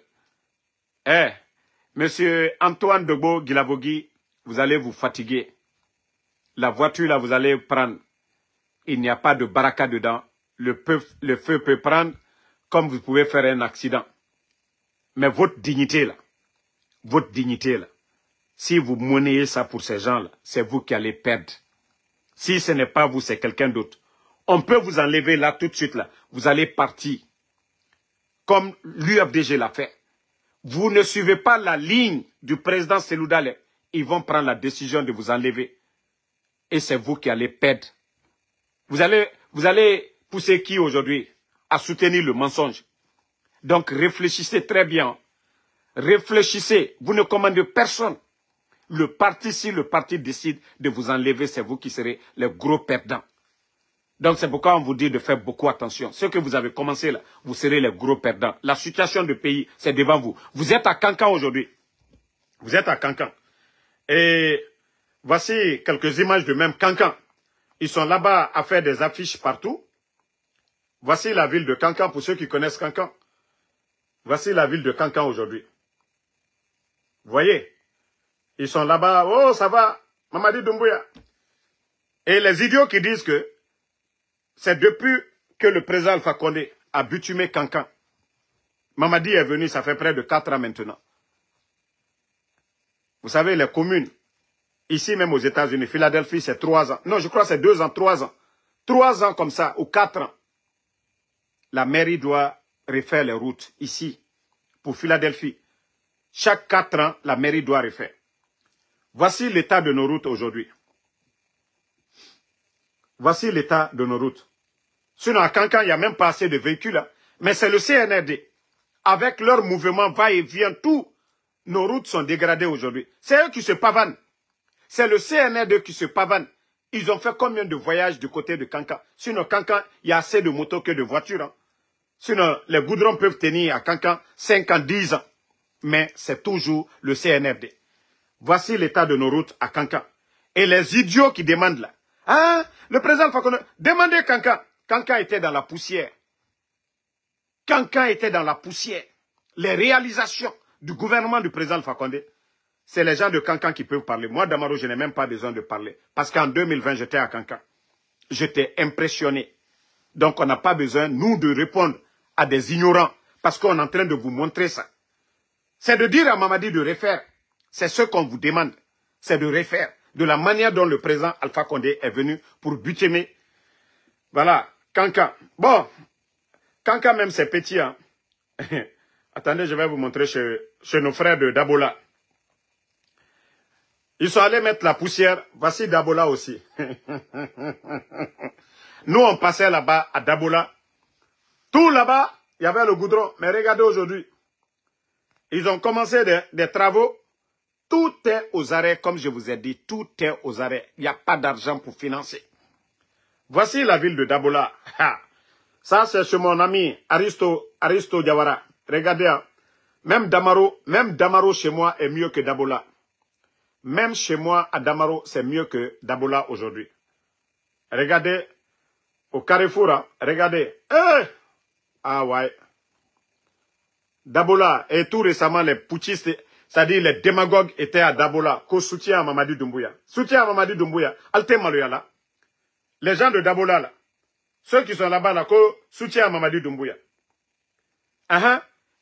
Monsieur Antoine Dogbo Gilavogui, vous allez vous fatiguer. La voiture, là, vous allez prendre. Il n'y a pas de baraka dedans. Le feu peut prendre comme vous pouvez faire un accident. Mais votre dignité, là, Si vous monnayez ça pour ces gens-là, c'est vous qui allez perdre. Si ce n'est pas vous, c'est quelqu'un d'autre. On peut vous enlever là tout de suite là. Vous allez partir. Comme l'UFDG l'a fait. Vous ne suivez pas la ligne du président Cellou Dalein. Ils vont prendre la décision de vous enlever. Et c'est vous qui allez perdre. Vous allez pousser qui aujourd'hui à soutenir le mensonge? Donc réfléchissez très bien. Réfléchissez. Vous ne commandez personne. Le parti, si le parti décide de vous enlever, c'est vous qui serez les gros perdants. Donc c'est pourquoi on vous dit de faire beaucoup attention. Ce que vous avez commencé là, vous serez les gros perdants. La situation du pays, c'est devant vous. Vous êtes à Cancan aujourd'hui. Vous êtes à Cancan. Et voici quelques images de même Cancan. Ils sont là-bas à faire des affiches partout. Voici la ville de Cancan pour ceux qui connaissent Cancan. Voici la ville de Cancan aujourd'hui. Vous voyez? Ils sont là-bas. Oh, ça va, Mamadi Doumbouya. Et les idiots qui disent que c'est depuis que le président Alpha Condé a bitumé Cancan. Mamadi est venu, ça fait près de 4 ans maintenant. Vous savez, les communes, ici même aux États-Unis, Philadelphie, c'est 3 ans. Non, je crois que c'est 2 ans, 3 ans. 3 ans comme ça, ou 4 ans. La mairie doit refaire les routes ici, pour Philadelphie. Chaque 4 ans, la mairie doit refaire. Voici l'état de nos routes aujourd'hui. Voici l'état de nos routes. Sinon, à Cancan, il n'y a même pas assez de véhicules. Hein. Mais c'est le CNRD. Avec leur mouvement va-et-vient, tout, nos routes sont dégradées aujourd'hui. C'est eux qui se pavanent. C'est le CNRD qui se pavane. Ils ont fait combien de voyages du côté de Cancan? Sinon, Cancan, il y a assez de motos que de voitures. Hein. Sinon, les goudrons peuvent tenir à Cancan 5 ans, 10 ans. Mais c'est toujours le CNRD. Voici l'état de nos routes à Cancan. Et les idiots qui demandent là. Ah, le président Fakonde, demandez Cancan. Cancan était dans la poussière. Cancan était dans la poussière. Les réalisations du gouvernement du président Fakonde, c'est les gens de Cancan qui peuvent parler. Moi, Damaro, je n'ai même pas besoin de parler. Parce qu'en 2020, j'étais à Cancan. J'étais impressionné. Donc, on n'a pas besoin, nous, de répondre à des ignorants. Parce qu'on est en train de vous montrer ça. C'est de dire à Mamadi de refaire. C'est ce qu'on vous demande. C'est de refaire. De la manière dont le président Alpha Condé est venu pour butiner. Voilà, Cancan. Bon, Cancan même c'est petit. Hein. Attendez, je vais vous montrer chez nos frères de Dabola. Ils sont allés mettre la poussière. Voici Dabola aussi. Nous, on passait là-bas à Dabola. Tout là-bas, il y avait le goudron. Mais regardez aujourd'hui. Ils ont commencé des travaux. Tout est aux arrêts, comme je vous ai dit. Tout est aux arrêts. Il n'y a pas d'argent pour financer. Voici la ville de Dabola. Ça, c'est chez mon ami Aristo Diawara. Regardez, hein. Même Damaro chez moi est mieux que Dabola. Même chez moi, à Damaro, c'est mieux que Dabola aujourd'hui. Regardez, au Carrefour, hein. Regardez. Ah ouais. Dabola, et tout récemment, les putschistes, c'est-à-dire les démagogues étaient à Dabola, qu'au soutien à Mamadi Doumbouya. Soutien à Mamadi Doumbouya. Alte Maloya là. Les gens de Dabola là. Ceux qui sont là-bas là, qu'au soutien à Mamadi Doumbouya.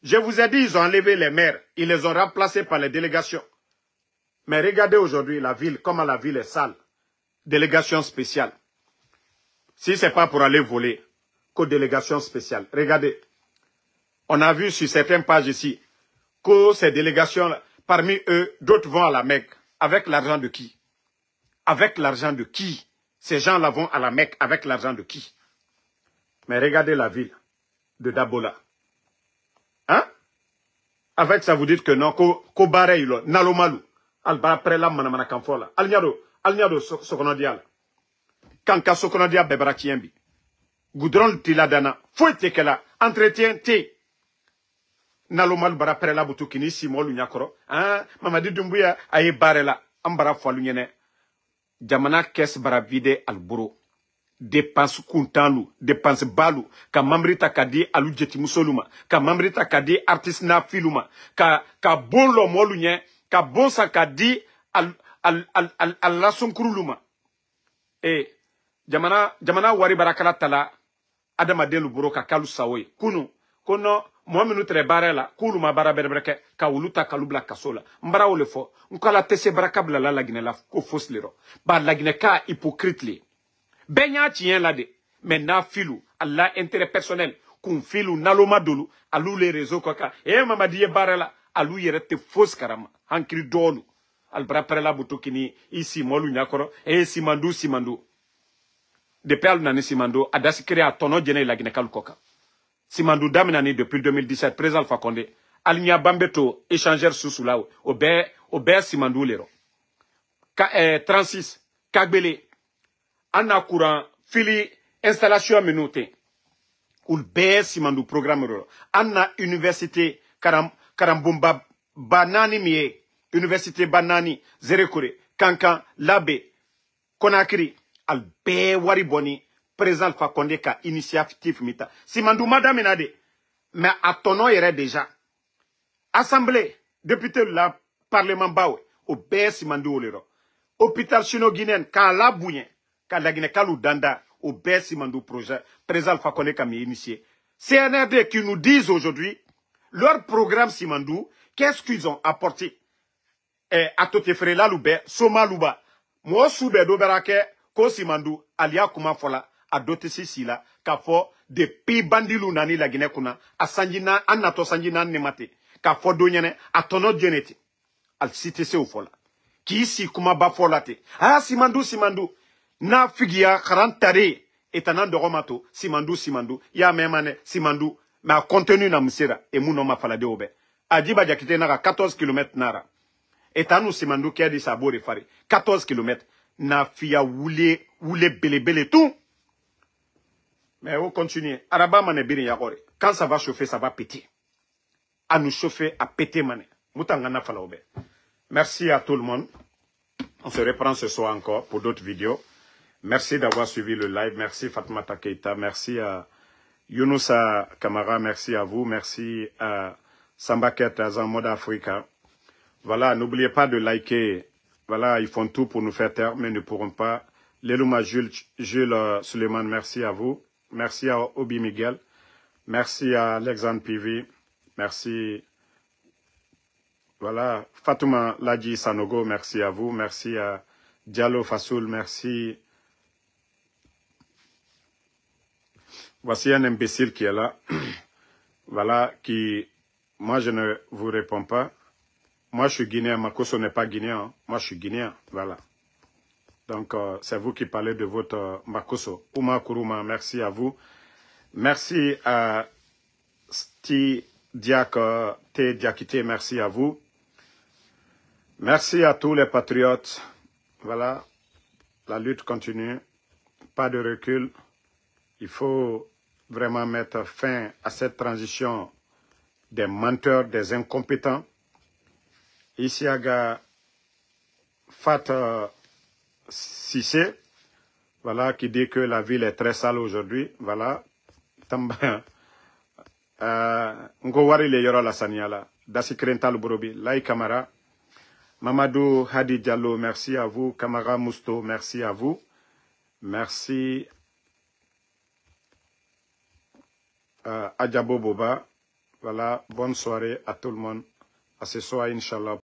Je vous ai dit, ils ont enlevé les maires. Ils les ont remplacés par les délégations. Mais regardez aujourd'hui la ville, comment la ville est sale. Délégation spéciale. Si ce n'est pas pour aller voler, qu'aux délégations spéciales. Regardez. On a vu sur certaines pages ici que ces délégations, parmi eux, d'autres vont à la Mecque. Avec l'argent de qui? Avec l'argent de qui? Ces gens-là vont à la Mecque avec l'argent de qui? Mais regardez la ville de Dabola. Hein? Avec ça, vous dites que non, ko bare ilo, nalomalu. Alba prela manamana kamfola. Alnyado sokonodia. Kanka sokonodia bebara kiembi. Goudron tiladana. Faut tekela. Entretien te. Nalomal bara prela butu kini simolu nyakoro. Ah, Mamadi Doumbouya aye barela. Ambara falu nyene. Jamana kes bara vide alburo. Dépense kuntalu, dépense balu, ka mamrita kadi alu jeti musoluma, ka mamrita kadi artiste na filuma, ka bon lo molunye, ka bon sa kadi al la sonkuruluma. Jamana wari barakala tala adama delu buro ka kalu sawe. Kunu ko non moi minnu tere baara la k'olu ma baara bɛrɛbɛrɛ kɛ ka olu ta k'olu bila kaso la n bara o le fɔ n ko ala tɛ se baraka bila la laginɛ la ko fosi le rɔ ba laginɛ ka hypocrite le bɛɛ y'a tiɲɛ la de mais n'a filu ala intérêt personnel kun filu naloma dolu alu les réseaux kɔ kan mamadi ye baara la alu yɛrɛ tɛ fosi karama hankiri dɔɔlu albara pɛrɛla buto kini i simɔlu ɲakɔrɔ simandu depuis alu nani simando a dasi kere a tɔnɔ jɛnɛ laginɛ kalu kɔ kan simandu daminani depuis 2017 président Alpha Condé ali ɲa banbe to échangeur susu la o bɛɛ simandu le rɔ 36 kagbele an na courant fili installation minnu ten olu bɛɛ simandu programme rɔ an na université karambomba ba naani min ye université ba naani Zerekore Kankan Labe Konakiri al bɛɛ wari bɔ ni président Alpha Condé ka initiative mita simandu ma damina de mais a tɔnɔ yɛrɛ déjà assemblée député la parlement bawe o bɛɛ simandu o le rɔ hôpital sino-guinéen k'a la boɲɛ ka laginɛ kalu danda au bɛɛ simandu projet président Alpha Condé ka mi initié CNRD qui nous disent aujourd'hui leur programme simandou qu'est-ce qu'ils ont apporté a tote frela lubɛ soma luba mo sube do berake ko simandu alia kuma fola a dote sisi la k'a fɔ depuis bandilu nani laginɛ kuna a sanjina an nato sanjina nemate k'a fɔ do ɲɛnɛ a tɔnɔ jɛnɛti al site se o fɔla k'i si kuma ba fɔla te simandu n'a figiya karantare etanan dɔgɔma to simandu y'a mɛn ma ne simandu mais a contenu na musera e mun no ma fala de o bɛ a jiba jakite na ka 14 km nara etanu simandu kɛ di sabo de fari 14 km na fiya wule belebele tout mais on continue araba mane birin yakore quand ça va chauffer ça va péter à nous chauffer à péter mane mutangana fala o bɛ merci à tout le monde on se reprend ce soir encore pour d'autres vidéos. Merci d'avoir suivi le live. Merci Fatoumata Keita. Merci à Younousa Kamara. Merci à vous. Merci à Samba Keita Azan Mode Africa. Voilà, n'oubliez pas de liker. Voilà, ils font tout pour nous faire taire, mais ils ne pourront pas. Lelouma Jules Suleiman, merci à vous. Merci à Obi Miguel. Merci à Alexandre Pivi. Merci. Voilà, Fatouma Ladji Sanogo, merci à vous. Merci à Diallo Fassoul, merci. Voici un imbécile qui est là. Voilà, qui... Moi, je ne vous réponds pas. Moi, je suis guinéen. Makosso n'est pas guinéen. Hein. Moi, je suis guinéen. Voilà. Donc, c'est vous qui parlez de votre Makosso. Ouma Kourouma, merci à vous. Merci à Sti Diak T. Diakité, merci à vous. Merci à tous les patriotes. Voilà, la lutte continue. Pas de recul. Il faut vraiment mettre fin à cette transition des menteurs, des incompétents. Isiaga Fat Sissé, voilà, qui dit que la ville est très sale aujourd'hui. Voilà. Ngowari le yoro la saniala. Dasi Krental Borobi. Lai Kamara. Mamadou Hadi Diallo, merci à vous. Kamara Mousto, merci à vous. Merci. Adjabo Boba. Voilà, bonne soirée à tout le monde. À ce soir, Inch'Allah.